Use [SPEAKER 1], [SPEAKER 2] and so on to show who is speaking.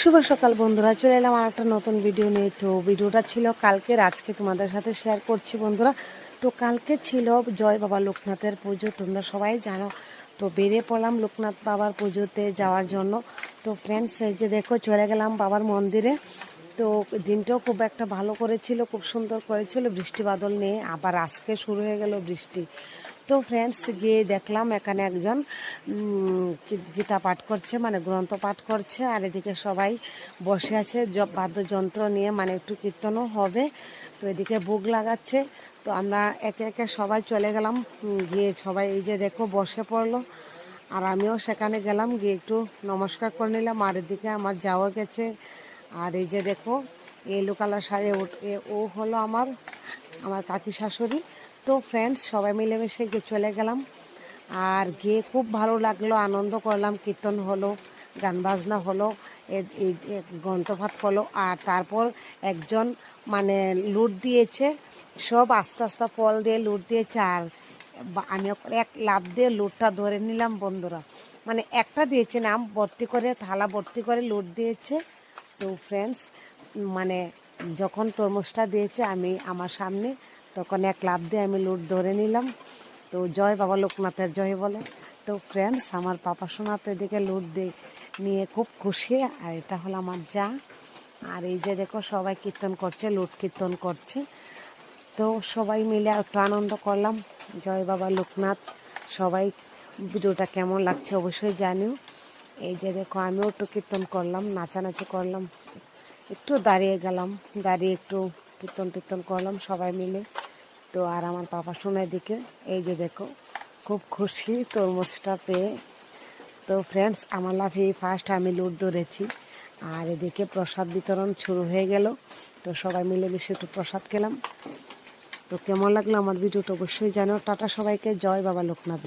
[SPEAKER 1] শুভ সকাল বন্ধুরা, চলে এলাম আর একটা নতুন ভিডিও নিয়ে। তো ভিডিওটা ছিল কালকের, আজকে তোমাদের সাথে শেয়ার করছি বন্ধুরা। তো কালকে ছিল জয় বাবা লোকনাথের পুজো, তোমরা সবাই জানো। তো বেরিয়ে পড়লাম লোকনাথ বাবার পুজোতে যাওয়ার জন্য। তো ফ্রেন্ডস, এই যে দেখো চলে গেলাম বাবার মন্দিরে। তো দিনটাও খুব একটা ভালো করেছিল, খুব সুন্দর করেছিল, বৃষ্টি বাদল নিয়ে। আবার আজকে শুরু হয়ে গেল বৃষ্টি। তো ফ্রেন্ডস, গিয়ে দেখলাম এখানে একজন গীতা পাঠ করছে, মানে গ্রন্থ পাঠ করছে, আর এদিকে সবাই বসে আছে বাদ্যযন্ত্র নিয়ে, মানে একটু কীর্তনও হবে। তো এদিকে ভোগ লাগাচ্ছে। তো আমরা একে একে সবাই চলে গেলাম, গিয়ে সবাই এই যে দেখো বসে পড়লো। আর আমিও সেখানে গেলাম, গিয়ে একটু নমস্কার করে নিলাম। আর এদিকে আমার যাওয়া গেছে। আর এই যে দেখো এলো কালার শাড়ি, ও হলো আমার আমার কাকি শাশুড়ি। তো ফ্রেন্ডস, সবাই মিলেমিশে গিয়ে চলে গেলাম। আর গিয়ে খুব ভালো লাগলো, আনন্দ করলাম, কীর্তন হলো, গান বাজনা হলো, এই গ্রন্থপাঠ হলো। আর তারপর একজন মানে লুট দিয়েছে, সব আস্তে আস্তে ফল দিয়ে লুট দিয়েছে। আর আমি এক লাফ দিয়ে লুটটা ধরে নিলাম বন্ধুরা। মানে একটা দিয়েছে না, ভর্তি করে, থালা ভর্তি করে লুট দিয়েছে। তো ফ্রেন্ডস, মানে যখন তরমুজটা দিয়েছে আমি আমার সামনে, তখন এক লাফ দিয়ে আমি লুট ধরে নিলাম। তো জয় বাবা লোকনাথের জয় বলে। তো ফ্রেন্ডস, আমার পাপা সোনা তো এদিকে লুট দিয়ে নিয়ে খুব খুশি। আর এটা হলো আমার যা। আর এই যে দেখো সবাই কীর্তন করছে, লুট কীর্তন করছে। তো সবাই মিলে একটু আনন্দ করলাম। জয় বাবা লোকনাথ। সবাই ভিডিওটা কেমন লাগছে অবশ্যই জানিও। এই যে দেখো আমিও একটু কীর্তন করলাম, নাচানাচি করলাম, একটু দাঁড়িয়ে গেলাম, দাঁড়িয়ে একটু কীর্তন টীর্তন করলাম সবাই মিলে। তো আর আমার পাপা শোনার দিকে এই যে দেখো খুব খুশি তরমুজটা পেয়ে। তো ফ্রেন্ডস, আমার লাফে ফার্স্ট আমি লুট ধরেছি। আর এদিকে প্রসাদ বিতরণ শুরু হয়ে গেল। তো সবাই মিলেমিশে একটু প্রসাদ খেলাম। তো কেমন লাগলো আমার ভিডিওটা অবশ্যই জানো। টাটা সবাইকে, জয় বাবা লোকনাথ।